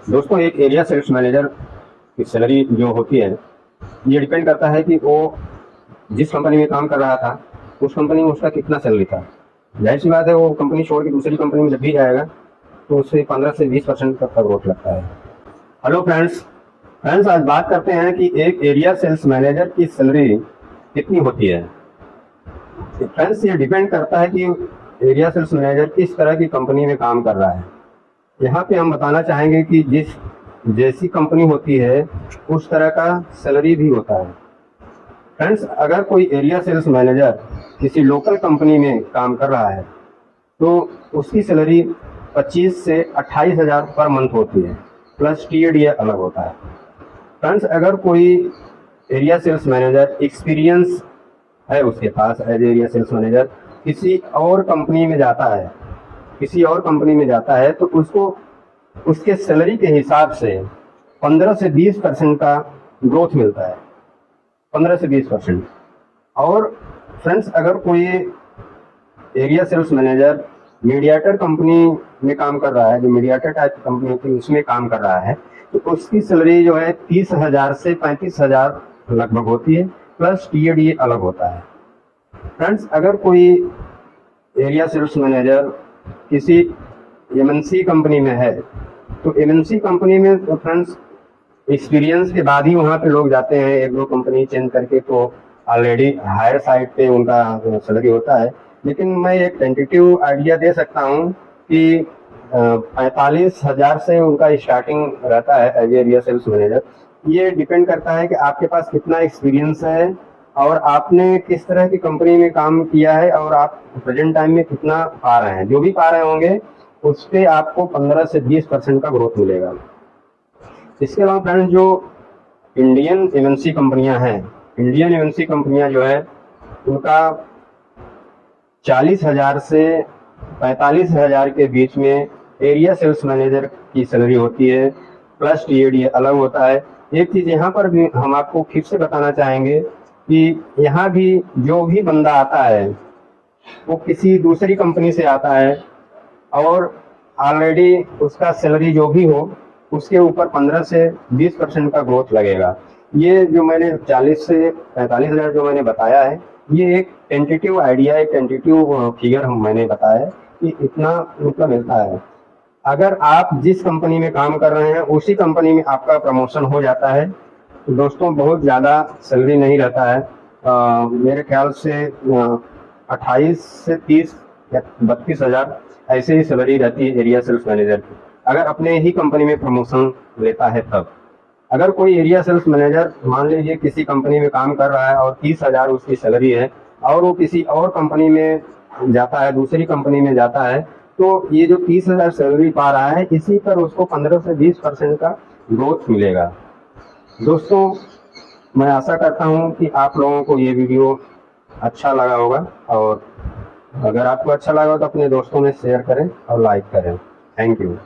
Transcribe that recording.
दोस्तों, एक area sales manager की सैलरी जो होती है, ये डिपेंड करता है कि वो जिस कंपनी में काम कर रहा था उस कंपनी में उसका कितना सैलरी था। जाहिर सी बात है, वो कंपनी छोड़ के दूसरी कंपनी में जब भी जाएगा तो उससे 15 से 20% तक का ग्रोथ लगता है। हेलो फ्रेंड्स, आज बात करते हैं कि एक एरिया सेल्स मैनेजर की सैलरी कितनी होती है। फ्रेंड्स, ये डिपेंड करता है कि एरिया सेल्स मैनेजर किस तरह की कंपनी में काम कर रहा है। यहाँ पे हम बताना चाहेंगे कि जैसी कंपनी होती है उस तरह का सैलरी भी होता है। फ्रेंड्स, अगर कोई एरिया सेल्स मैनेजर किसी लोकल कंपनी में काम कर रहा है तो उसकी सैलरी 25 से 28 हज़ार पर मंथ होती है, प्लस टीएडीए अलग होता है। फ्रेंड्स, अगर कोई एरिया सेल्स मैनेजर एक्सपीरियंस है उसके पास एज एरिया सेल्स मैनेजर किसी और कंपनी में जाता है तो उसको उसके सैलरी के हिसाब से 15 से 20% का ग्रोथ मिलता है, 15 से 20%। और फ्रेंड्स, अगर कोई area sales manager mediator company में काम कर रहा है, जो मीडिएटर टाइप की कंपनी होती है उसमें काम कर रहा है, तो उसकी सैलरी जो है 30,000 से 35,000 लगभग होती है, प्लस टीएडीए अलग होता है। फ्रेंड्स, अगर कोई एरिया सेल्स मैनेजर किसी एमएनसी कंपनी में है तो एमएनसी कंपनी में तो फ्रेंड्स एक्सपीरियंस के बाद ही वहाँ पे लोग जाते हैं, एक दो कंपनी चेंज करके तो ऑलरेडी हायर साइड पे उनका सैलरी होता है। लेकिन मैं एक टेंटेटिव आइडिया दे सकता हूँ कि 45,000 से उनका स्टार्टिंग रहता है एज एरिया सेल्स मैनेजर। ये डिपेंड करता है कि आपके पास कितना एक्सपीरियंस है और आपने किस तरह की कंपनी में काम किया है और आप प्रेजेंट टाइम में कितना पा रहे हैं। जो भी पा रहे होंगे उस पे आपको 15 से 20% का ग्रोथ मिलेगा। इसके अलावा फ्रेंड्स, जो इंडियन एमएनसी कंपनियां हैं, इंडियन एमएनसी कंपनियां जो है उनका 40,000 से 45,000 के बीच में एरिया सेल्स मैनेजर की सैलरी होती है, प्लस टीएडीए अलग होता है। एक चीज़ यहाँ पर भी हम आपको फिर से बताना चाहेंगे कि यहाँ भी जो भी बंदा आता है वो किसी दूसरी कंपनी से आता है और ऑलरेडी उसका सैलरी जो भी हो उसके ऊपर 15 से 20% का ग्रोथ लगेगा। ये जो मैंने 40 से 45,000 जो मैंने बताया है, ये एक टेंटेटिव आइडिया, एक टेंटेटिव फिगर मैंने बताया है कि इतना मतलब मिलता है। अगर आप जिस कंपनी में काम कर रहे हैं उसी कंपनी में आपका प्रमोशन हो जाता है तो दोस्तों बहुत ज़्यादा सैलरी नहीं रहता है। मेरे ख्याल से 28 से 30 या 32,000 ऐसे ही सैलरी रहती है एरिया सेल्स मैनेजर की, अगर अपने ही कंपनी में प्रमोशन लेता है तब। अगर कोई एरिया सेल्स मैनेजर मान लीजिए किसी कंपनी में काम कर रहा है और 30,000 उसकी सैलरी है और वो किसी और कंपनी में जाता है, दूसरी कंपनी में जाता है, तो ये जो 30,000 सैलरी पा रहा है इसी पर उसको 15 से 20% का ग्रोथ मिलेगा। दोस्तों, मैं आशा करता हूँ कि आप लोगों को ये वीडियो अच्छा लगा होगा और अगर आपको अच्छा लगा तो अपने दोस्तों में शेयर करें और लाइक करें। Thank you.